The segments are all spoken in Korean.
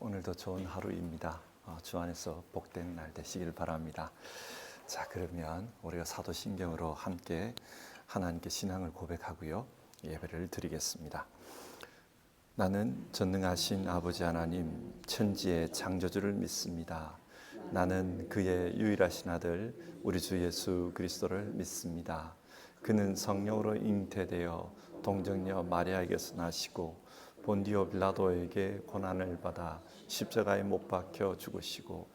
오늘도 좋은 하루입니다. 주 안에서 복된 날 되시기를 바랍니다. 자, 그러면 우리가 사도신경으로 함께 하나님께 신앙을 고백하고요, 예배를 드리겠습니다. 나는 전능하신 아버지 하나님, 천지의 창조주를 믿습니다. 나는 그의 유일하신 아들 우리 주 예수 그리스도를 믿습니다. 그는 성령으로 잉태되어 동정녀 마리아에게서 나시고 본디오 빌라도에게 고난을 받아 십자가에 못 박혀 죽으시고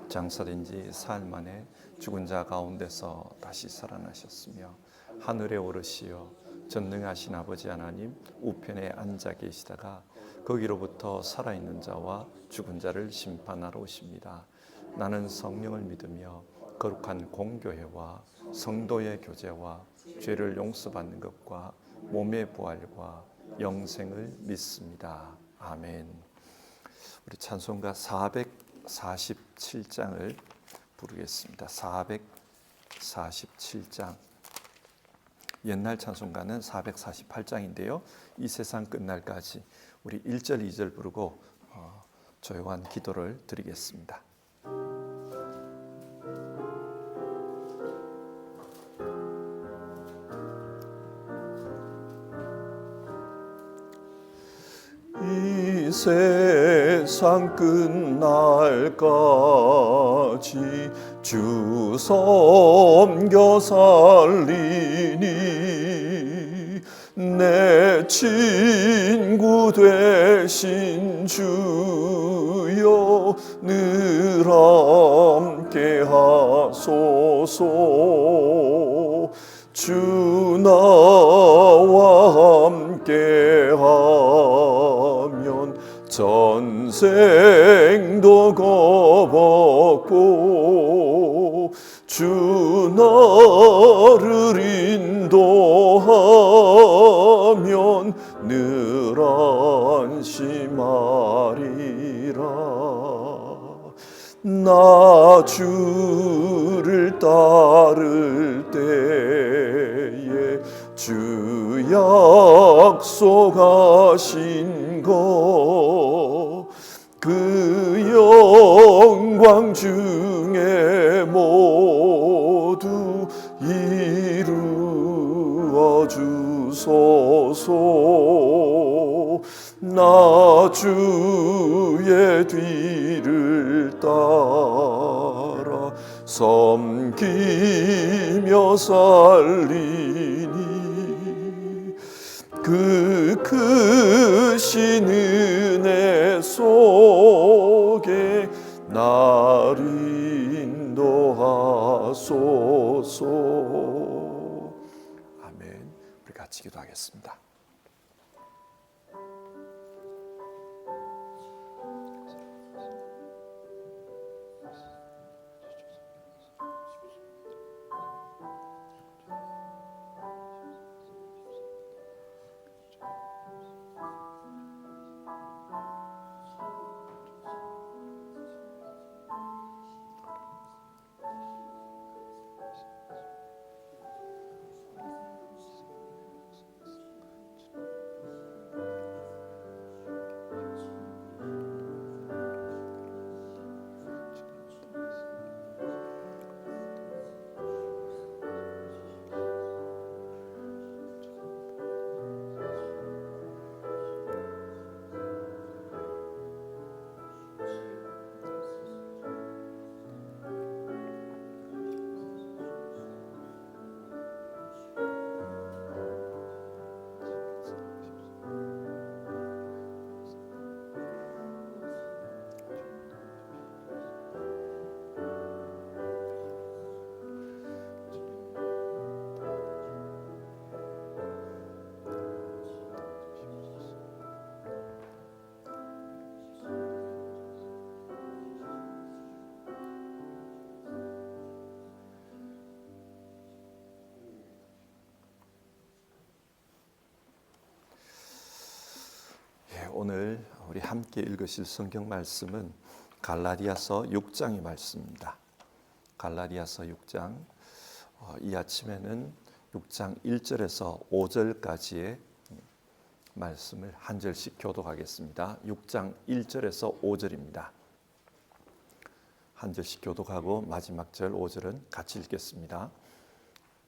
장사된 지 사흘 만에 죽은 자 가운데서 다시 살아나셨으며 하늘에 오르시어 전능하신 아버지 하나님 우편에 앉아 계시다가 거기로부터 살아있는 자와 죽은 자를 심판하러 오십니다. 나는 성령을 믿으며 거룩한 공교회와 성도의 교제와 죄를 용서받는 것과 몸의 부활과 영생을 믿습니다. 아멘. 우리 찬송가 447장을 부르겠습니다. 447장. 옛날 찬송가는 448장인데요. 이 세상 끝날까지 우리 1절, 2절 부르고 조용한 기도를 드리겠습니다. 이 세상 끝날까지 주 섬겨 살리니 내 친구 되신 주여 늘 함께 하소서. 주 나와 함께 하면 전생도 겁없고 주 나를 인도하면 늘 안심하리라. 나 주를 따를 때에 주 약속하신 거 그 영광 중에 모두 이루어 주소서. 나 주의 뒤를 따라 섬기며 살리니 그 크신 은혜 속에 나를 인도하소서. 아멘. 우리 같이 기도하겠습니다. 오늘 우리 함께 읽으실 성경 말씀은 갈라디아서 6장의 말씀입니다. 갈라디아서 6장. 이 아침에는 6장 1절에서 5절까지의 말씀을 한 절씩 교독하겠습니다. 6장 1절에서 5절입니다. 한 절씩 교독하고 마지막 절 5절은 같이 읽겠습니다.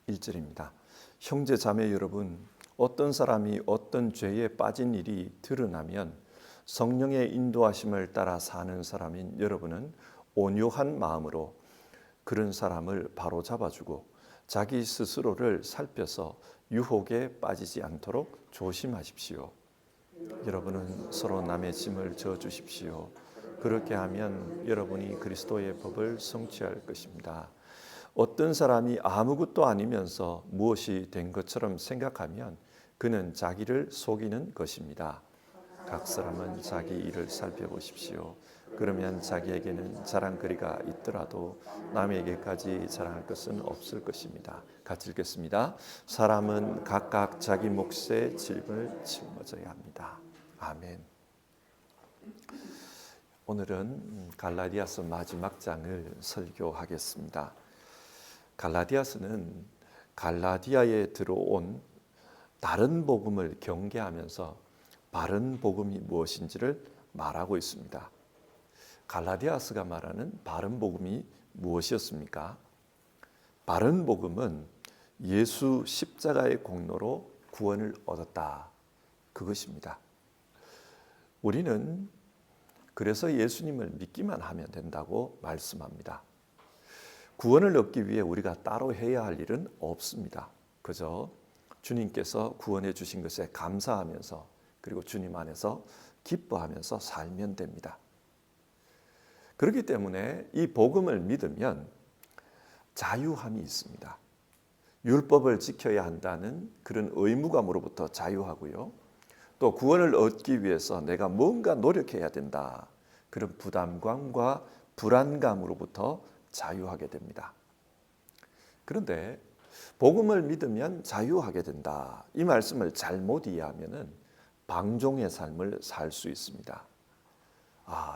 1절입니다. 형제 자매 여러분, 어떤 사람이 어떤 죄에 빠진 일이 드러나면 성령의 인도하심을 따라 사는 사람인 여러분은 온유한 마음으로 그런 사람을 바로 잡아주고 자기 스스로를 살펴서 유혹에 빠지지 않도록 조심하십시오. 여러분은 서로 남의 짐을 져주십시오. 그렇게 하면 여러분이 그리스도의 법을 성취할 것입니다. 어떤 사람이 아무것도 아니면서 무엇이 된 것처럼 생각하면 그는 자기를 속이는 것입니다. 각 사람은 자기 일을 살펴보십시오. 그러면 자기에게는 자랑거리가 있더라도 남에게까지 자랑할 것은 없을 것입니다. 같이 읽겠습니다. 사람은 각각 자기 몫의 짐을 짊어져야 합니다. 아멘. 오늘은 갈라디아서 마지막 장을 설교하겠습니다. 갈라디아서는 갈라디아에 들어온 다른 복음을 경계하면서 바른 복음이 무엇인지를 말하고 있습니다. 갈라디아서가 말하는 바른 복음이 무엇이었습니까? 바른 복음은 예수 십자가의 공로로 구원을 얻었다. 그것입니다. 우리는 그래서 예수님을 믿기만 하면 된다고 말씀합니다. 구원을 얻기 위해 우리가 따로 해야 할 일은 없습니다. 그저 주님께서 구원해 주신 것에 감사하면서 그리고 주님 안에서 기뻐하면서 살면 됩니다. 그렇기 때문에 이 복음을 믿으면 자유함이 있습니다. 율법을 지켜야 한다는 그런 의무감으로부터 자유하고요. 또 구원을 얻기 위해서 내가 뭔가 노력해야 된다. 그런 부담감과 불안감으로부터 자유하게 됩니다. 그런데 복음을 믿으면 자유하게 된다. 이 말씀을 잘못 이해하면은 방종의 삶을 살 수 있습니다.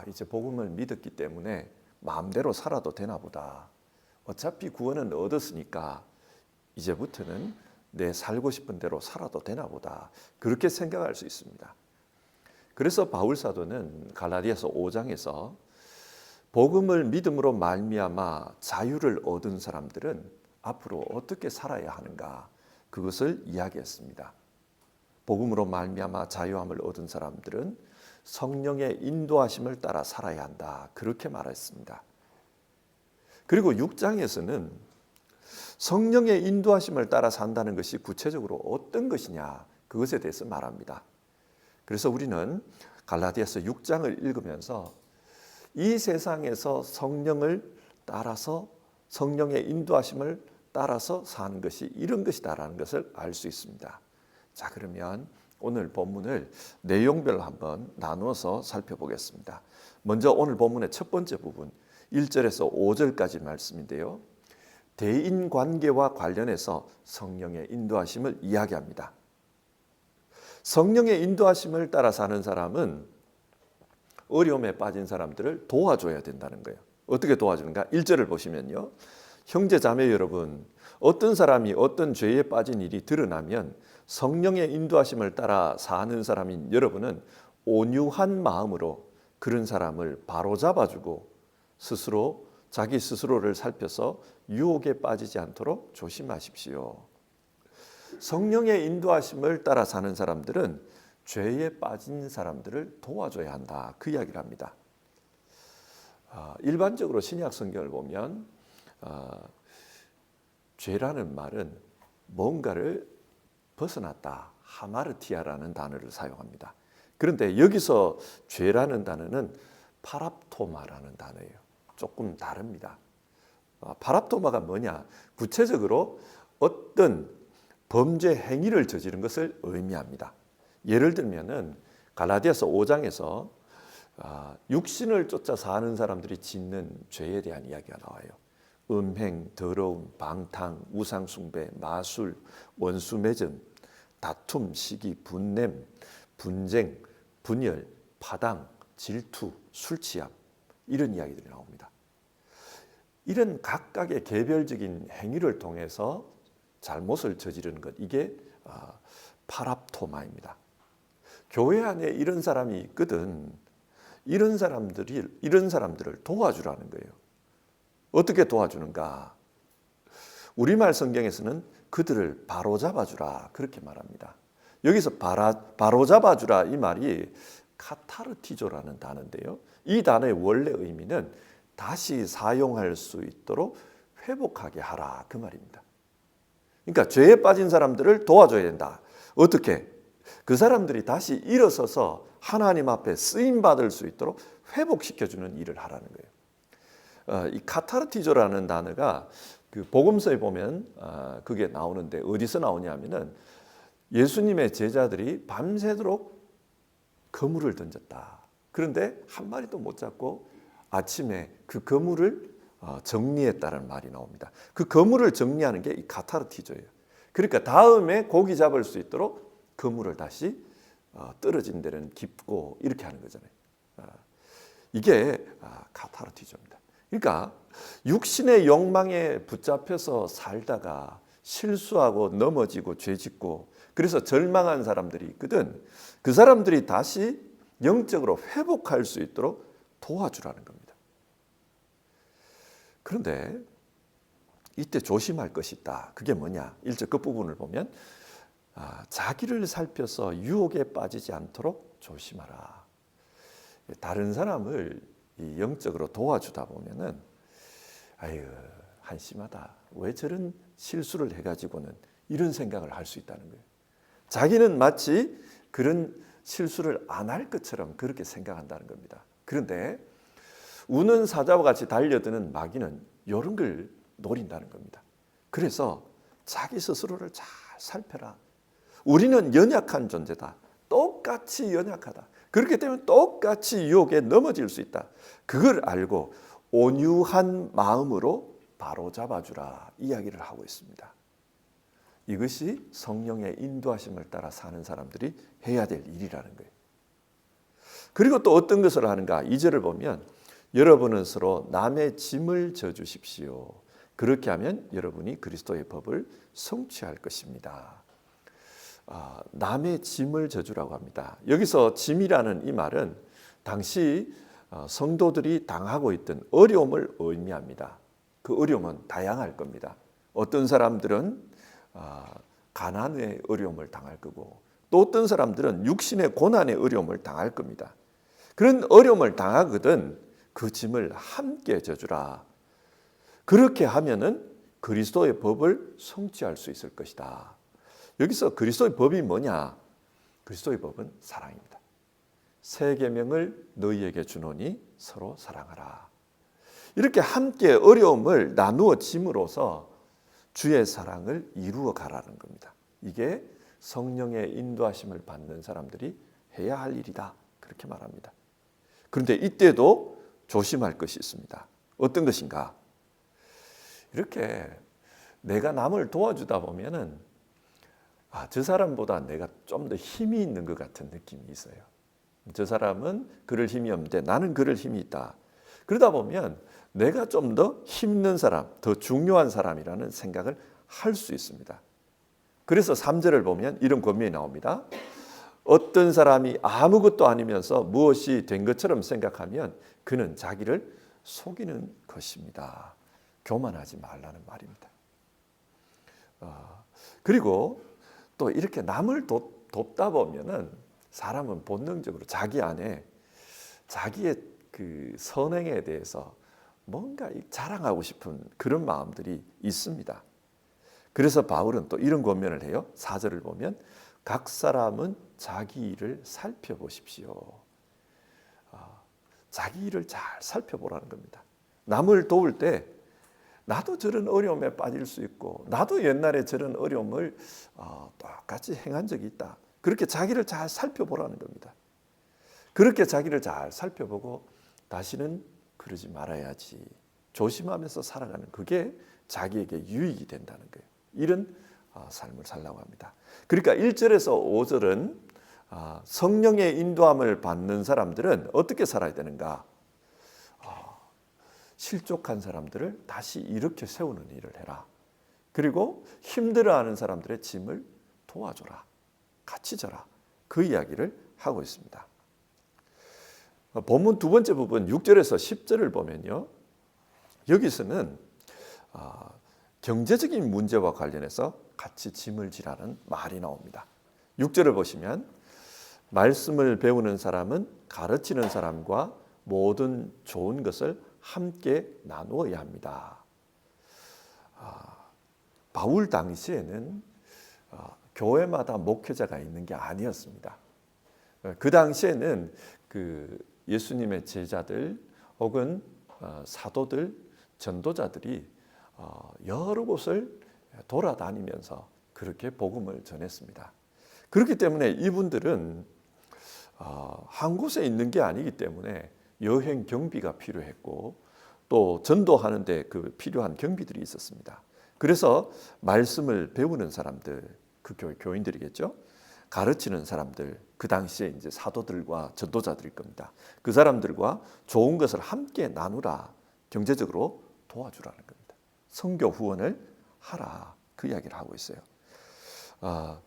이제 복음을 믿었기 때문에 마음대로 살아도 되나 보다. 어차피 구원은 얻었으니까 이제부터는 내 살고 싶은 대로 살아도 되나 보다. 그렇게 생각할 수 있습니다. 그래서 바울 사도는 갈라디아서 5장에서 복음을 믿음으로 말미암아 자유를 얻은 사람들은 앞으로 어떻게 살아야 하는가, 그것을 이야기했습니다. 복음으로 말미암아 자유함을 얻은 사람들은 성령의 인도하심을 따라 살아야 한다. 그렇게 말했습니다. 그리고 6장에서는 성령의 인도하심을 따라 산다는 것이 구체적으로 어떤 것이냐, 그것에 대해서 말합니다. 그래서 우리는 갈라디아서 6장을 읽으면서 이 세상에서 성령을 따라서 성령의 인도하심을 따라서 사는 것이 이런 것이다라는 것을 알 수 있습니다. 자, 그러면 오늘 본문을 내용별로 한번 나누어서 살펴보겠습니다. 먼저 오늘 본문의 첫 번째 부분 1절에서 5절까지 말씀인데요. 대인 관계와 관련해서 성령의 인도하심을 이야기합니다. 성령의 인도하심을 따라 사는 사람은 어려움에 빠진 사람들을 도와줘야 된다는 거예요. 어떻게 도와주는가? 1절을 보시면요. 형제 자매 여러분, 어떤 사람이 어떤 죄에 빠진 일이 드러나면 성령의 인도하심을 따라 사는 사람인 여러분은 온유한 마음으로 그런 사람을 바로잡아주고 자기 스스로를 살펴서 유혹에 빠지지 않도록 조심하십시오. 성령의 인도하심을 따라 사는 사람들은 죄에 빠진 사람들을 도와줘야 한다. 그 이야기를 합니다. 일반적으로 신약 성경을 보면 죄라는 말은 뭔가를 벗어났다. 하마르티아라는 단어를 사용합니다. 그런데 여기서 죄라는 단어는 파랍토마라는 단어예요. 조금 다릅니다. 파랍토마가 뭐냐? 구체적으로 어떤 범죄 행위를 저지른 것을 의미합니다. 예를 들면은 갈라디아서 5장에서 육신을 쫓아 사는 사람들이 짓는 죄에 대한 이야기가 나와요. 음행, 더러움, 방탕, 우상숭배, 마술, 원수매점, 다툼, 시기, 분냄, 분쟁, 분열, 파당, 질투, 술취함, 이런 이야기들이 나옵니다. 이런 각각의 개별적인 행위를 통해서 잘못을 저지르는 것, 이게 파랍토마입니다. 교회 안에 이런 사람이 있거든. 이런 사람들을 도와주라는 거예요. 어떻게 도와주는가? 우리말 성경에서는 그들을 바로잡아주라 그렇게 말합니다. 여기서 바로잡아주라 이 말이 카타르티조라는 단어인데요. 이 단어의 원래 의미는 다시 사용할 수 있도록 회복하게 하라 그 말입니다. 그러니까 죄에 빠진 사람들을 도와줘야 된다. 어떻게? 그 사람들이 다시 일어서서 하나님 앞에 쓰임받을 수 있도록 회복시켜주는 일을 하라는 거예요. 이 카타르티조라는 단어가 그 복음서에 보면 그게 나오는데 어디서 나오냐면은 예수님의 제자들이 밤새도록 그물을 던졌다. 그런데 한 마리도 못 잡고 아침에 그 그물을 정리했다는 말이 나옵니다. 그 그물을 정리하는 게 이 카타르티조예요. 그러니까 다음에 고기 잡을 수 있도록 그물을 다시 떨어진 데는 깊고 이렇게 하는 거잖아요. 이게 카타르티조입니다. 그러니까 육신의 욕망에 붙잡혀서 살다가 실수하고 넘어지고 죄짓고 그래서 절망한 사람들이 있거든. 그 사람들이 다시 영적으로 회복할 수 있도록 도와주라는 겁니다. 그런데 이때 조심할 것이 있다. 그게 뭐냐? 1절 끝부분을 보면 자기를 살펴서 유혹에 빠지지 않도록 조심하라. 다른 사람을 영적으로 도와주다 보면은 아유 한심하다. 왜 저런 실수를 해가지고는 이런 생각을 할 수 있다는 거예요. 자기는 마치 그런 실수를 안 할 것처럼 그렇게 생각한다는 겁니다. 그런데 우는 사자와 같이 달려드는 마귀는 이런 걸 노린다는 겁니다. 그래서 자기 스스로를 잘 살펴라. 우리는 연약한 존재다. 똑같이 연약하다. 그렇기 때문에 똑같이 유혹에 넘어질 수 있다. 그걸 알고 온유한 마음으로 바로 잡아주라 이야기를 하고 있습니다. 이것이 성령의 인도하심을 따라 사는 사람들이 해야 될 일이라는 거예요. 그리고 또 어떤 것을 하는가? 2절을 보면 여러분은 서로 남의 짐을 져주십시오. 그렇게 하면 여러분이 그리스도의 법을 성취할 것입니다. 남의 짐을 져주라고 합니다. 여기서 짐이라는 이 말은 당시 성도들이 당하고 있던 어려움을 의미합니다. 그 어려움은 다양할 겁니다. 어떤 사람들은 가난의 어려움을 당할 거고 또 어떤 사람들은 육신의 고난의 어려움을 당할 겁니다. 그런 어려움을 당하거든 그 짐을 함께 져주라. 그렇게 하면은 그리스도의 법을 성취할 수 있을 것이다. 여기서 그리스도의 법이 뭐냐? 그리스도의 법은 사랑입니다. 새 계명을 너희에게 주노니 서로 사랑하라. 이렇게 함께 어려움을 나누어 짐으로써 주의 사랑을 이루어 가라는 겁니다. 이게 성령의 인도하심을 받는 사람들이 해야 할 일이다. 그렇게 말합니다. 그런데 이때도 조심할 것이 있습니다. 어떤 것인가? 이렇게 내가 남을 도와주다 보면은 저 사람보다 내가 좀 더 힘이 있는 것 같은 느낌이 있어요. 저 사람은 그럴 힘이 없는데 나는 그럴 힘이 있다. 그러다 보면 내가 좀 더 힘있는 사람, 더 중요한 사람이라는 생각을 할 수 있습니다. 그래서 3절을 보면 이런 권면이 나옵니다. 어떤 사람이 아무것도 아니면서 무엇이 된 것처럼 생각하면 그는 자기를 속이는 것입니다. 교만하지 말라는 말입니다. 그리고 또 이렇게 남을 돕다 보면은 사람은 본능적으로 자기 안에 자기의 그 선행에 대해서 뭔가 자랑하고 싶은 그런 마음들이 있습니다. 그래서 바울은 또 이런 권면을 해요. 4절을 보면 각 사람은 자기 일을 살펴보십시오. 자기 일을 잘 살펴보라는 겁니다. 남을 도울 때 나도 저런 어려움에 빠질 수 있고 나도 옛날에 저런 어려움을 똑같이 행한 적이 있다. 그렇게 자기를 잘 살펴보라는 겁니다. 그렇게 자기를 잘 살펴보고 다시는 그러지 말아야지. 조심하면서 살아가는 그게 자기에게 유익이 된다는 거예요. 이런 삶을 살라고 합니다. 그러니까 1절에서 5절은 성령의 인도함을 받는 사람들은 어떻게 살아야 되는가? 실족한 사람들을 다시 일으켜 세우는 일을 해라. 그리고 힘들어하는 사람들의 짐을 도와줘라. 같이 져라. 그 이야기를 하고 있습니다. 본문 두 번째 부분 6절에서 10절을 보면요. 여기서는 경제적인 문제와 관련해서 같이 짐을 지라는 말이 나옵니다. 6절을 보시면 말씀을 배우는 사람은 가르치는 사람과 모든 좋은 것을 함께 나누어야 합니다. 바울 당시에는 교회마다 목회자가 있는 게 아니었습니다. 그 당시에는 그 예수님의 제자들 혹은 사도들, 전도자들이 여러 곳을 돌아다니면서 그렇게 복음을 전했습니다. 그렇기 때문에 이분들은 한 곳에 있는 게 아니기 때문에 여행 경비가 필요했고 또 전도하는데 그 필요한 경비들이 있었습니다. 그래서 말씀을 배우는 사람들, 그 교인들이겠죠. 가르치는 사람들, 그 당시에 이제 사도들과 전도자들일 겁니다. 그 사람들과 좋은 것을 함께 나누라, 경제적으로 도와주라는 겁니다. 선교 후원을 하라, 그 이야기를 하고 있어요.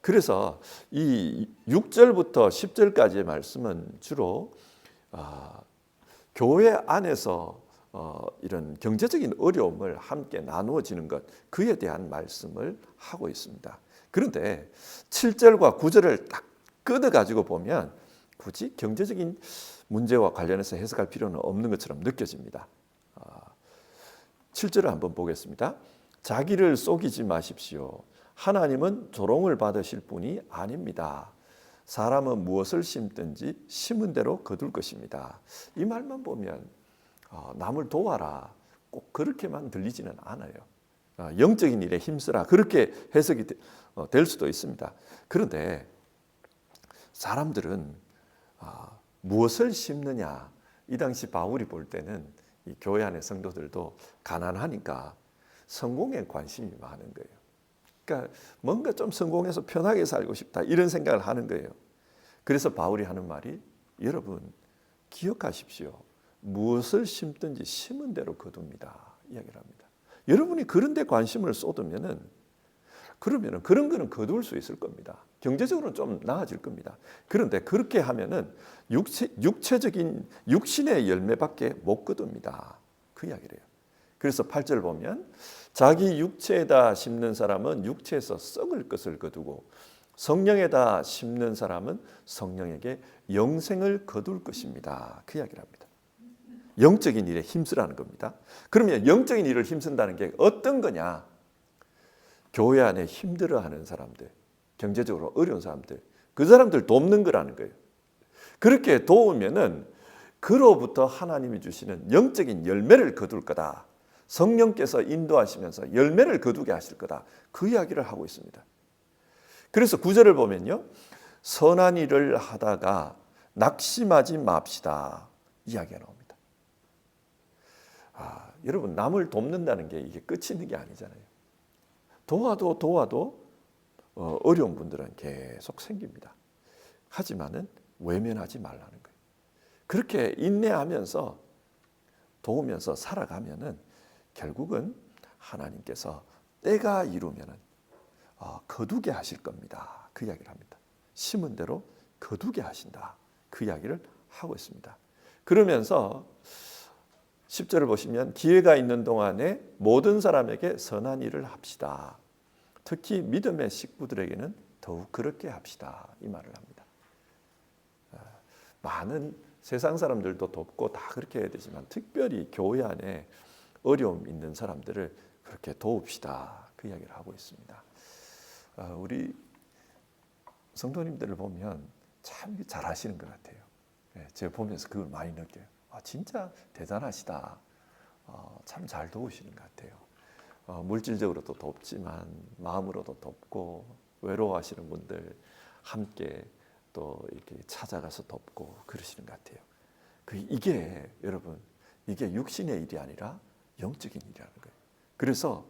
그래서 이 6절부터 10절까지의 말씀은 주로 교회 안에서 이런 경제적인 어려움을 함께 나누어지는 것, 그에 대한 말씀을 하고 있습니다. 그런데 7절과 9절을 딱 끄어가지고 보면 굳이 경제적인 문제와 관련해서 해석할 필요는 없는 것처럼 느껴집니다. 7절을 한번 보겠습니다. 자기를 속이지 마십시오. 하나님은 조롱을 받으실 분이 아닙니다. 사람은 무엇을 심든지 심은 대로 거둘 것입니다. 이 말만 보면 남을 도와라, 꼭 그렇게만 들리지는 않아요. 영적인 일에 힘쓰라, 그렇게 해석이 될 수도 있습니다. 그런데 사람들은 무엇을 심느냐, 이 당시 바울이 볼 때는 이 교회 안의 성도들도 가난하니까 성공에 관심이 많은 거예요. 그러니까 뭔가 좀 성공해서 편하게 살고 싶다, 이런 생각을 하는 거예요. 그래서 바울이 하는 말이, 여러분 기억하십시오. 무엇을 심든지 심은 대로 거둡니다, 이야기를 합니다. 여러분이 그런 데 관심을 쏟으면은 그러면은 그런 거는 거둘 수 있을 겁니다. 경제적으로는 좀 나아질 겁니다. 그런데 그렇게 하면은 육체적인 육신의 열매밖에 못 거둡니다, 그 이야기를 해요. 그래서 8절 보면 자기 육체에다 심는 사람은 육체에서 썩을 것을 거두고 성령에다 심는 사람은 성령에게 영생을 거둘 것입니다, 그 이야기를 합니다. 영적인 일에 힘쓰라는 겁니다. 그러면 영적인 일을 힘쓴다는 게 어떤 거냐? 교회 안에 힘들어하는 사람들, 경제적으로 어려운 사람들, 그 사람들 돕는 거라는 거예요. 그렇게 도우면은 그로부터 하나님이 주시는 영적인 열매를 거둘 거다. 성령께서 인도하시면서 열매를 거두게 하실 거다, 그 이야기를 하고 있습니다. 그래서 9절을 보면요, 선한 일을 하다가 낙심하지 맙시다, 이야기가 나옵니다. 여러분, 남을 돕는다는 게 이게 끝이 있는 게 아니잖아요. 도와도 어려운 분들은 계속 생깁니다. 하지만은 외면하지 말라는 거예요. 그렇게 인내하면서 도우면서 살아가면은 결국은 하나님께서 때가 이루면은 거두게 하실 겁니다, 그 이야기를 합니다. 심은 대로 거두게 하신다, 그 이야기를 하고 있습니다. 그러면서 10절을 보시면 기회가 있는 동안에 모든 사람에게 선한 일을 합시다. 특히 믿음의 식구들에게는 더욱 그렇게 합시다, 이 말을 합니다. 많은 세상 사람들도 돕고 다 그렇게 해야 되지만 특별히 교회 안에 어려움 있는 사람들을 그렇게 도웁시다, 그 이야기를 하고 있습니다. 우리 성도님들을 보면 참 잘하시는 것 같아요. 제가 보면서 그걸 많이 느껴요. 진짜 대단하시다. 참 잘 도우시는 것 같아요. 물질적으로도 돕지만 마음으로도 돕고, 외로워하시는 분들 함께 또 이렇게 찾아가서 돕고 그러시는 것 같아요. 이게 여러분, 이게 육신의 일이 아니라 영적인 일이라는 거예요. 그래서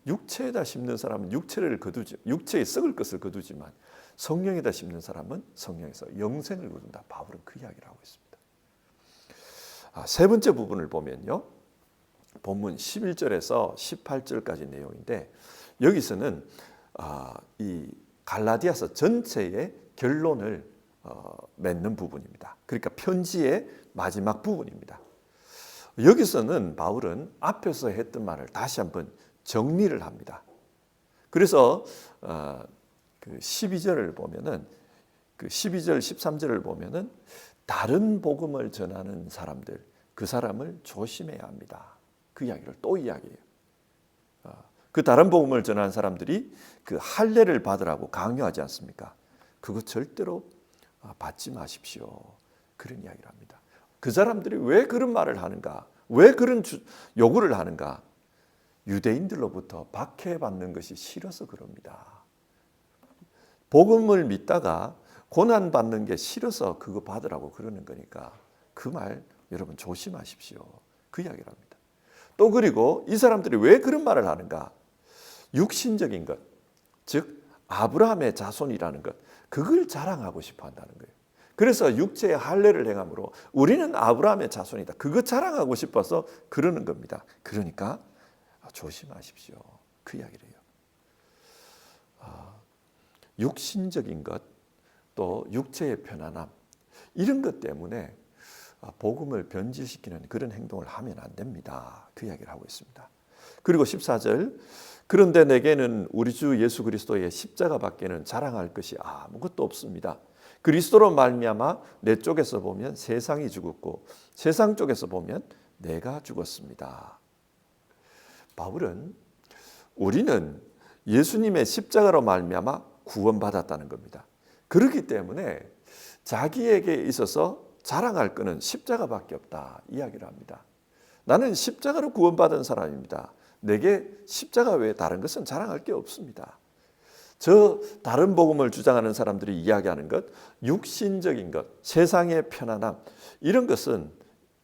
육체에다 심는 사람은 육체에 썩을 것을 거두지만 성령에다 심는 사람은 성령에서 영생을 거둔다, 바울은 그 이야기를 하고 있습니다. 세 번째 부분을 보면요, 본문 11절에서 18절까지 내용인데, 여기서는 이 갈라디아서 전체의 결론을 맺는 부분입니다. 그러니까 편지의 마지막 부분입니다. 여기서는 바울은 앞에서 했던 말을 다시 한번 정리를 합니다. 그래서 그 12절을 보면은 그 12절 13절을 보면은 다른 복음을 전하는 사람들, 그 사람을 조심해야 합니다. 그 이야기를 또 이야기해요. 그 다른 복음을 전하는 사람들이 그 할례를 받으라고 강요하지 않습니까? 그거 절대로 받지 마십시오. 그런 이야기를 합니다. 그 사람들이 왜 그런 말을 하는가? 왜 그런 요구를 하는가? 유대인들로부터 박해받는 것이 싫어서 그럽니다. 복음을 믿다가 고난받는 게 싫어서 그거 받으라고 그러는 거니까 그 말 여러분 조심하십시오. 그 이야기를 합니다. 또 그리고 이 사람들이 왜 그런 말을 하는가? 육신적인 것, 즉 아브라함의 자손이라는 것, 그걸 자랑하고 싶어 한다는 거예요. 그래서 육체의 할례를 행함으로 우리는 아브라함의 자손이다. 그거 자랑하고 싶어서 그러는 겁니다. 그러니까 조심하십시오. 그 이야기를 해요. 육신적인 것, 또 육체의 편안함, 이런 것 때문에 복음을 변질시키는 그런 행동을 하면 안 됩니다. 그 이야기를 하고 있습니다. 그리고 14절, 그런데 내게는 우리 주 예수 그리스도의 십자가밖에는 자랑할 것이 아무것도 없습니다. 그리스도로 말미암아 내 쪽에서 보면 세상이 죽었고 세상 쪽에서 보면 내가 죽었습니다. 바울은 우리는 예수님의 십자가로 말미암아 구원받았다는 겁니다. 그렇기 때문에 자기에게 있어서 자랑할 것은 십자가밖에 없다 이야기를 합니다. 나는 십자가로 구원받은 사람입니다. 내게 십자가 외에 다른 것은 자랑할 게 없습니다. 저 다른 복음을 주장하는 사람들이 이야기하는 것, 육신적인 것, 세상의 편안함, 이런 것은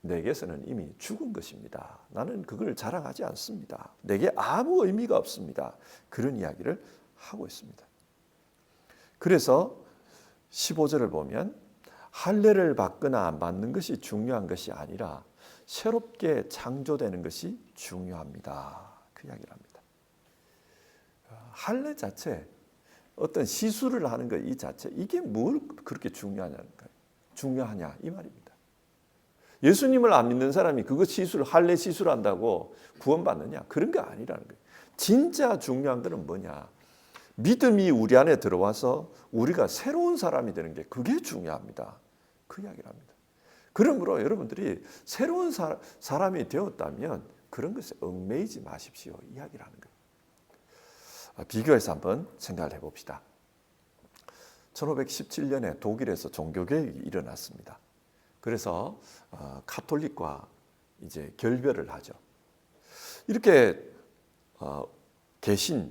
내게서는 이미 죽은 것입니다. 나는 그걸 자랑하지 않습니다. 내게 아무 의미가 없습니다. 그런 이야기를 하고 있습니다. 그래서 15절을 보면 할례를 받거나 안 받는 것이 중요한 것이 아니라 새롭게 창조되는 것이 중요합니다. 그 이야기를 합니다. 할례 자체, 어떤 시술을 하는 것 이 자체, 이게 뭘 그렇게 중요하냐 이 말입니다. 예수님을 안 믿는 사람이 그거 할례 시술한다고 구원받느냐? 그런 거 아니라는 거예요. 진짜 중요한 것은 뭐냐? 믿음이 우리 안에 들어와서 우리가 새로운 사람이 되는 게 그게 중요합니다. 그 이야기를 합니다. 그러므로 여러분들이 새로운 사람이 되었다면 그런 것에 얽매이지 마십시오. 이야기를 하는 거예요. 비교해서 한번 생각을 해봅시다. 1517년에 독일에서 종교개혁이 일어났습니다. 그래서 가톨릭과 이제 결별을 하죠. 이렇게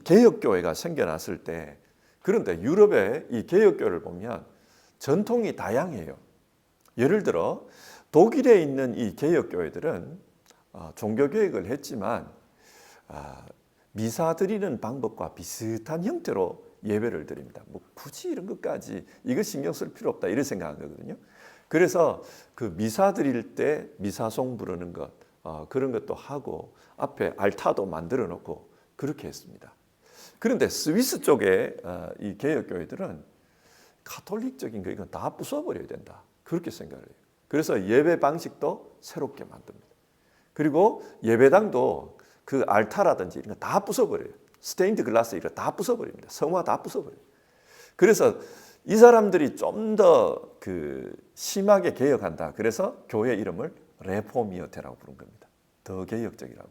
개혁교회가 생겨났을 때, 그런데 유럽의 이 개혁교회를 보면 전통이 다양해요. 예를 들어 독일에 있는 이 개혁교회들은 종교개혁을 했지만 미사 드리는 방법과 비슷한 형태로 예배를 드립니다. 뭐 굳이 이런 것까지 이거 신경 쓸 필요 없다 이런 생각한 거거든요. 그래서 그 미사 드릴 때 미사송 부르는 것 그런 것도 하고 앞에 알타도 만들어 놓고 그렇게 했습니다. 그런데 스위스 쪽에 이 개혁교회들은 가톨릭적인 거 이건 다 부숴버려야 된다. 그렇게 생각을 해요. 그래서 예배 방식도 새롭게 만듭니다. 그리고 예배당도 그 알타라든지 이런 거 다 부숴버려요. 스테인드 글라스 이런 거 다 부숴버립니다. 성화 다 부숴버려요. 그래서 이 사람들이 좀 더 그 심하게 개혁한다. 그래서 교회 이름을 레포미어테라고 부른 겁니다. 더 개혁적이라고.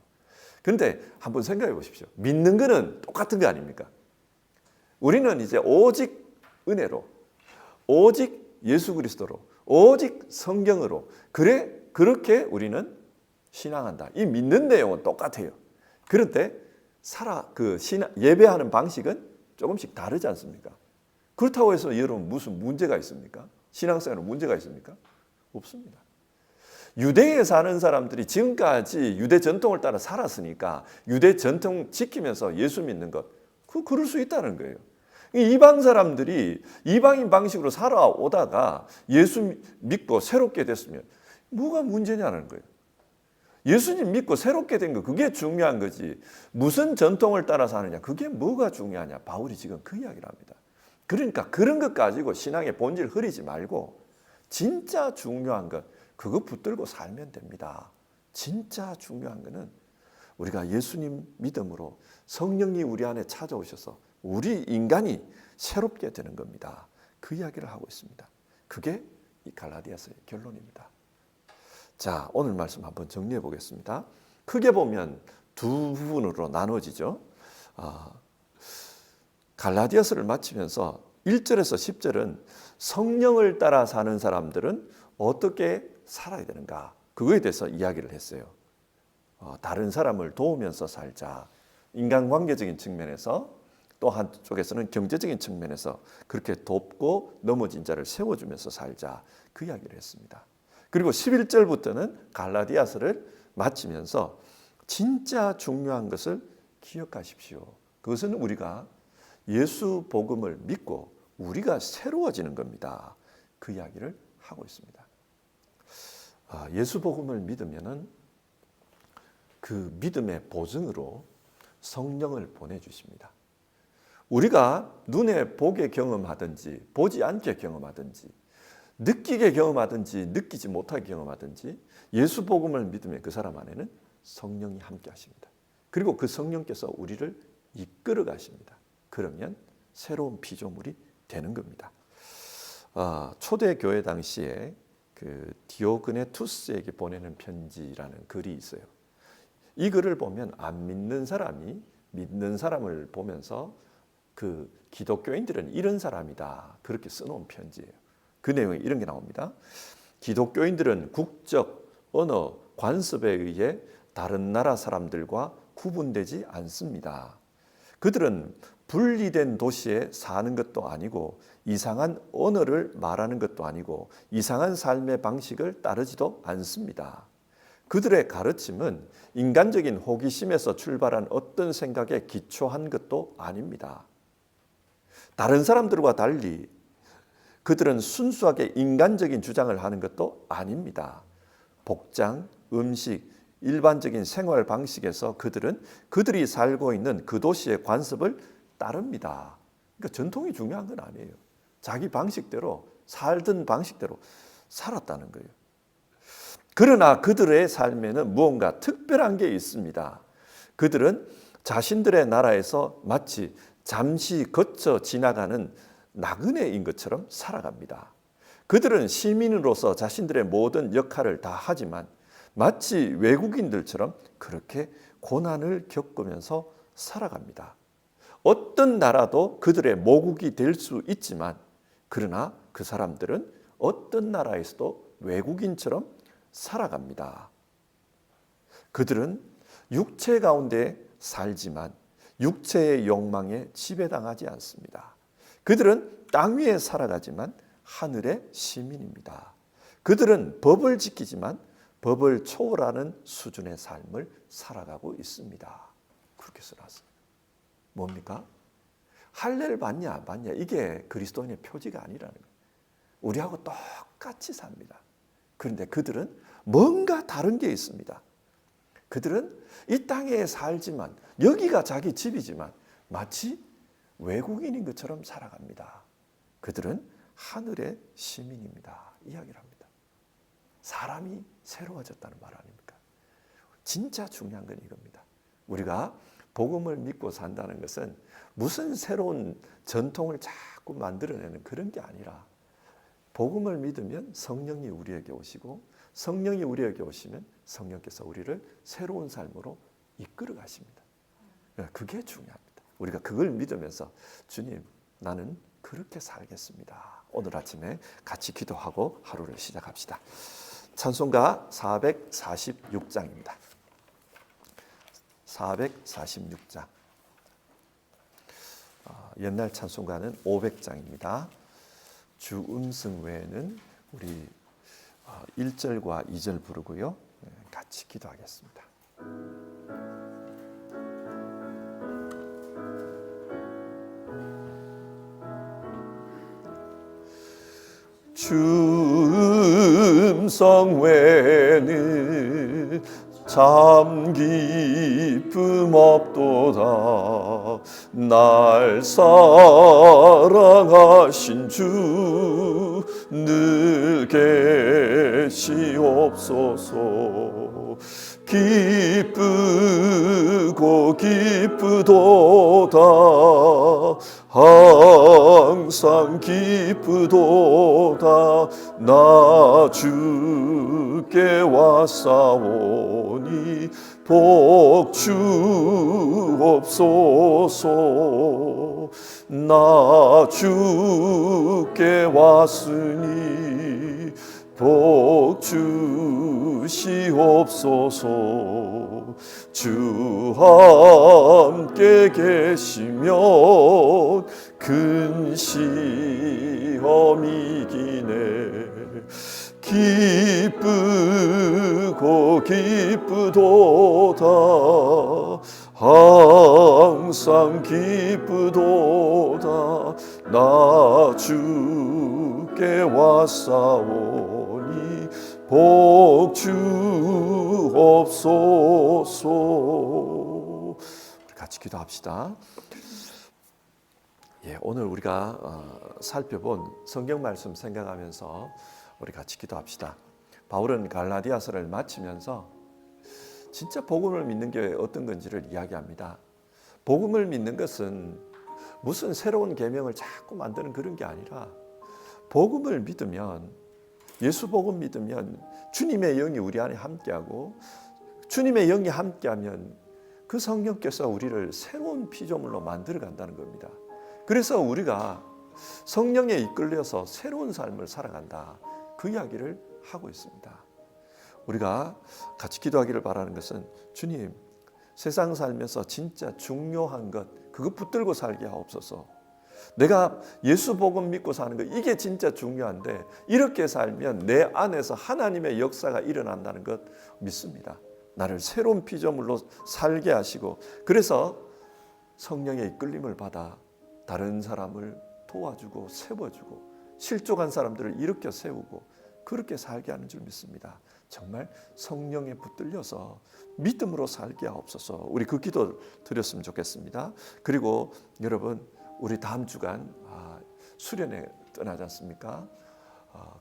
그런데 한번 생각해 보십시오. 믿는 거는 똑같은 거 아닙니까? 우리는 이제 오직 은혜로, 오직 예수 그리스도로, 오직 성경으로 그렇게 우리는 신앙한다. 이 믿는 내용은 똑같아요. 그런데 예배하는 방식은 조금씩 다르지 않습니까? 그렇다고 해서 여러분 무슨 문제가 있습니까? 신앙생활에 문제가 있습니까? 없습니다. 유대에 사는 사람들이 지금까지 유대 전통을 따라 살았으니까 유대 전통 지키면서 예수 믿는 것, 그럴 수 있다는 거예요. 이방 사람들이 이방인 방식으로 살아오다가 예수 믿고 새롭게 됐으면 뭐가 문제냐는 거예요. 예수님 믿고 새롭게 된 거 그게 중요한 거지 무슨 전통을 따라 사느냐 그게 뭐가 중요하냐. 바울이 지금 그 이야기를 합니다. 그러니까 그런 것 가지고 신앙의 본질 흐리지 말고 진짜 중요한 것, 그거 붙들고 살면 됩니다. 진짜 중요한 거는 우리가 예수님 믿음으로 성령이 우리 안에 찾아오셔서 우리 인간이 새롭게 되는 겁니다. 그 이야기를 하고 있습니다. 그게 이 갈라디아서의 결론입니다. 자, 오늘 말씀 한번 정리해 보겠습니다. 크게 보면 두 부분으로 나눠지죠. 갈라디아서를 마치면서 1절에서 10절은 성령을 따라 사는 사람들은 어떻게 살아야 되는가, 그거에 대해서 이야기를 했어요. 다른 사람을 도우면서 살자. 인간관계적인 측면에서, 또 한쪽에서는 경제적인 측면에서 그렇게 돕고 넘어진 자를 세워주면서 살자. 그 이야기를 했습니다. 그리고 11절부터는 갈라디아서를 마치면서 진짜 중요한 것을 기억하십시오. 그것은 우리가 예수 복음을 믿고 우리가 새로워지는 겁니다. 그 이야기를 하고 있습니다. 예수 복음을 믿으면은 그 믿음의 보증으로 성령을 보내주십니다. 우리가 눈에 보게 경험하든지 보지 않게 경험하든지 느끼게 경험하든지 느끼지 못하게 경험하든지 예수 복음을 믿으면 그 사람 안에는 성령이 함께 하십니다. 그리고 그 성령께서 우리를 이끌어 가십니다. 그러면 새로운 피조물이 되는 겁니다. 초대교회 당시에 그 디오그네투스에게 보내는 편지라는 글이 있어요. 이 글을 보면 안 믿는 사람이 믿는 사람을 보면서 그 기독교인들은 이런 사람이다, 그렇게 써놓은 편지예요. 그 내용에 이런 게 나옵니다. 기독교인들은 국적, 언어, 관습에 의해 다른 나라 사람들과 구분되지 않습니다. 그들은 분리된 도시에 사는 것도 아니고 이상한 언어를 말하는 것도 아니고 이상한 삶의 방식을 따르지도 않습니다. 그들의 가르침은 인간적인 호기심에서 출발한 어떤 생각에 기초한 것도 아닙니다. 다른 사람들과 달리 그들은 순수하게 인간적인 주장을 하는 것도 아닙니다. 복장, 음식, 일반적인 생활 방식에서 그들은 그들이 살고 있는 그 도시의 관습을 따릅니다. 그러니까 전통이 중요한 건 아니에요. 자기 방식대로 살던 방식대로 살았다는 거예요. 그러나 그들의 삶에는 무언가 특별한 게 있습니다. 그들은 자신들의 나라에서 마치 잠시 거쳐 지나가는 나그네인 것처럼 살아갑니다. 그들은 시민으로서 자신들의 모든 역할을 다 하지만 마치 외국인들처럼 그렇게 고난을 겪으면서 살아갑니다. 어떤 나라도 그들의 모국이 될 수 있지만 그러나 그 사람들은 어떤 나라에서도 외국인처럼 살아갑니다. 그들은 육체 가운데 살지만 육체의 욕망에 지배당하지 않습니다. 그들은 땅 위에 살아가지만 하늘의 시민입니다. 그들은 법을 지키지만 법을 초월하는 수준의 삶을 살아가고 있습니다. 그렇게 써놨어요. 뭡니까? 할례를 받냐 안 받냐, 이게 그리스도인의 표지가 아니라는 거예요. 우리하고 똑같이 삽니다. 그런데 그들은 뭔가 다른 게 있습니다. 그들은 이 땅에 살지만 여기가 자기 집이지만 마치 외국인인 것처럼 살아갑니다. 그들은 하늘의 시민입니다. 이야기를 합니다. 사람이 새로워졌다는 말 아닙니까? 진짜 중요한 건 이겁니다. 우리가 복음을 믿고 산다는 것은 무슨 새로운 전통을 자꾸 만들어내는 그런 게 아니라 복음을 믿으면 성령이 우리에게 오시고 성령이 우리에게 오시면 성령께서 우리를 새로운 삶으로 이끌어 가십니다. 그게 중요합니다. 우리가 그걸 믿으면서 주님, 나는 그렇게 살겠습니다. 오늘 아침에 같이 기도하고 하루를 시작합시다. 찬송가 446장입니다. 446장. 옛날 찬송가는 500장입니다. 주음승 외에는 우리 1절과 2절 부르고요. 같이 기도하겠습니다. 주음성 외에는 참 기쁨 없도다. 날 사랑하신 주 늘 계시옵소서. 기쁘고 기쁘도다. 항상 기쁘도다. 나 주께 왔사오니 복 주옵소서. 나 주께 왔으니 복 주시옵소서. 주 함께 계시면 근시험 이기네. 기쁘고 기쁘도다. 항상 기쁘도다. 나 주께 왔사오니 복 주옵소서. 같이 기도합시다. 오늘 우리가 살펴본 성경 말씀 생각하면서 우리 같이 기도합시다. 바울은 갈라디아서를 마치면서 진짜 복음을 믿는 게 어떤 건지를 이야기합니다. 복음을 믿는 것은 무슨 새로운 계명을 자꾸 만드는 그런 게 아니라, 복음을 믿으면, 예수 복음 믿으면 주님의 영이 우리 안에 함께하고, 주님의 영이 함께하면 그 성령께서 우리를 새로운 피조물로 만들어 간다는 겁니다. 그래서 우리가 성령에 이끌려서 새로운 삶을 살아간다, 그 이야기를 하고 있습니다. 우리가 같이 기도하기를 바라는 것은, 주님, 세상 살면서 진짜 중요한 것, 그거 붙들고 살게 하옵소서. 내가 예수 복음 믿고 사는 것, 이게 진짜 중요한데 이렇게 살면 내 안에서 하나님의 역사가 일어난다는 것 믿습니다. 나를 새로운 피조물로 살게 하시고, 그래서 성령의 이끌림을 받아 다른 사람을 도와주고 세워주고 실족한 사람들을 일으켜 세우고 그렇게 살게 하는 줄 믿습니다. 정말 성령에 붙들려서 믿음으로 살게 하옵소서. 우리 그 기도 드렸으면 좋겠습니다. 그리고 여러분, 우리 다음 주간 수련회 떠나지 않습니까?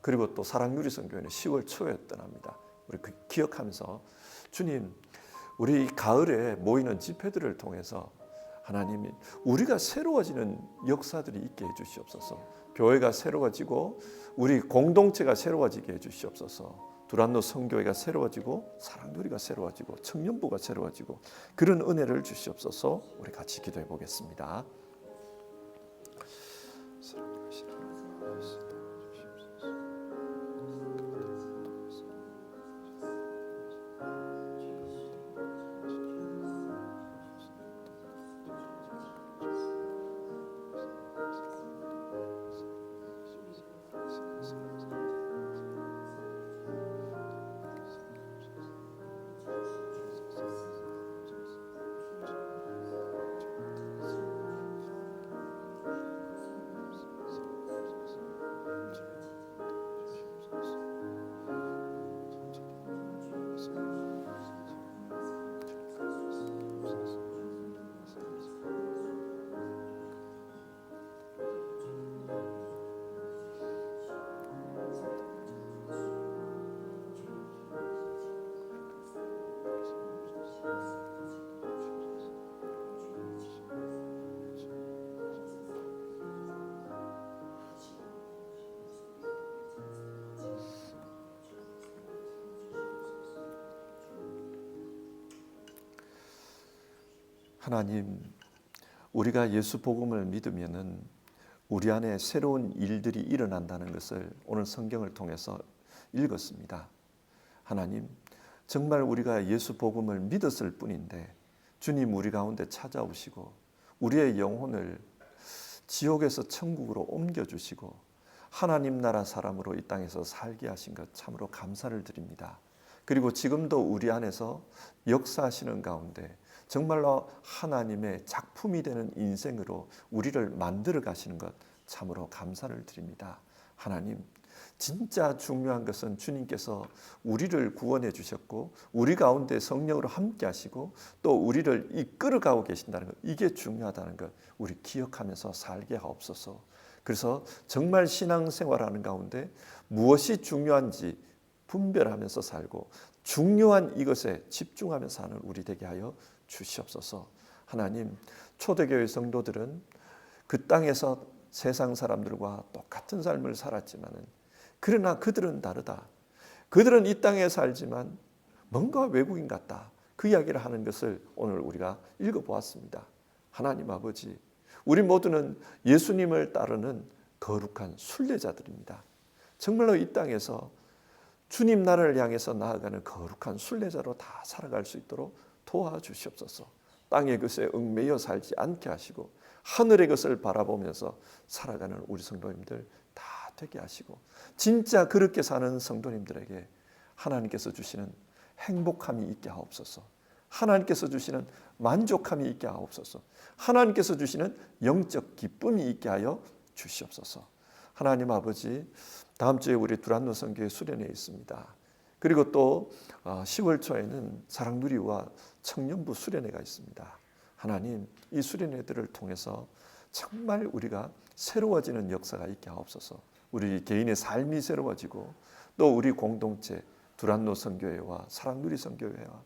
그리고 또 사랑누리선교회는 10월 초에 떠납니다. 우리 그 기억하면서, 주님, 우리 가을에 모이는 집회들을 통해서 하나님이 우리가 새로워지는 역사들이 있게 해주시옵소서. 교회가 새로워지고 우리 공동체가 새로워지게 해주시옵소서. 두란노 성교회가 새로워지고 사랑누리가 새로워지고 청년부가 새로워지고 그런 은혜를 주시옵소서. 우리 같이 기도해 보겠습니다. 하나님, 우리가 예수 복음을 믿으면은 우리 안에 새로운 일들이 일어난다는 것을 오늘 성경을 통해서 읽었습니다. 하나님, 정말 우리가 예수 복음을 믿었을 뿐인데 주님 우리 가운데 찾아오시고 우리의 영혼을 지옥에서 천국으로 옮겨주시고 하나님 나라 사람으로 이 땅에서 살게 하신 것 참으로 감사를 드립니다. 그리고 지금도 우리 안에서 역사하시는 가운데 정말로 하나님의 작품이 되는 인생으로 우리를 만들어 가시는 것 참으로 감사를 드립니다. 하나님, 진짜 중요한 것은 주님께서 우리를 구원해 주셨고 우리 가운데 성령으로 함께 하시고 또 우리를 이끌어가고 계신다는 것, 이게 중요하다는 것 우리 기억하면서 살게 하옵소서. 그래서 정말 신앙생활하는 가운데 무엇이 중요한지 분별하면서 살고 중요한 이것에 집중하며 사는 우리 되게 하여 주시옵소서. 하나님, 초대교회 성도들은 그 땅에서 세상 사람들과 똑같은 삶을 살았지만은 그러나 그들은 다르다. 그들은 이 땅에 살지만 뭔가 외국인 같다. 그 이야기를 하는 것을 오늘 우리가 읽어보았습니다. 하나님 아버지, 우리 모두는 예수님을 따르는 거룩한 순례자들입니다. 정말로 이 땅에서 주님 나라를 향해서 나아가는 거룩한 순례자로 다 살아갈 수 있도록 도와주시옵소서. 땅의 것에 얽매여 살지 않게 하시고 하늘의 것을 바라보면서 살아가는 우리 성도님들 다 되게 하시고 진짜 그렇게 사는 성도님들에게 하나님께서 주시는 행복함이 있게 하옵소서. 하나님께서 주시는 만족함이 있게 하옵소서. 하나님께서 주시는 영적 기쁨이 있게 하여 주시옵소서. 하나님 아버지, 다음 주에 우리 두란노 선교회 수련회 있습니다. 그리고 또 10월 초에는 사랑누리와 청년부 수련회가 있습니다. 하나님, 이 수련회들을 통해서 정말 우리가 새로워지는 역사가 있게 하옵소서. 우리 개인의 삶이 새로워지고 또 우리 공동체 두란노 선교회와 사랑누리 선교회와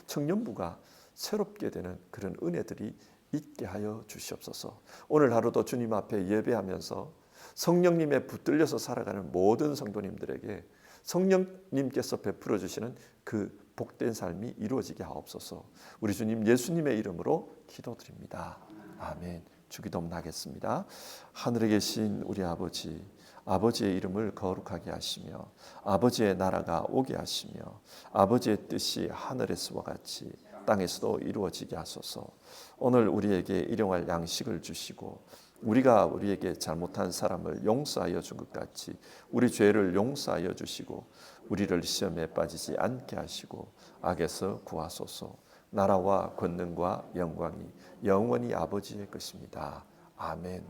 청년부가 새롭게 되는 그런 은혜들이 있게 하여 주시옵소서. 오늘 하루도 주님 앞에 예배하면서 성령님에 붙들려서 살아가는 모든 성도님들에게 성령님께서 베풀어 주시는 그 복된 삶이 이루어지게 하옵소서. 우리 주님 예수님의 이름으로 기도드립니다. 아멘. 주기도문 하겠습니다. 하늘에 계신 우리 아버지, 아버지의 이름을 거룩하게 하시며 아버지의 나라가 오게 하시며 아버지의 뜻이 하늘에서와 같이 땅에서도 이루어지게 하소서. 오늘 우리에게 일용할 양식을 주시고 우리가 우리에게 잘못한 사람을 용서하여 준 것 같이 우리 죄를 용서하여 주시고 우리를 시험에 빠지지 않게 하시고 악에서 구하소서. 나라와 권능과 영광이 영원히 아버지의 것입니다. 아멘.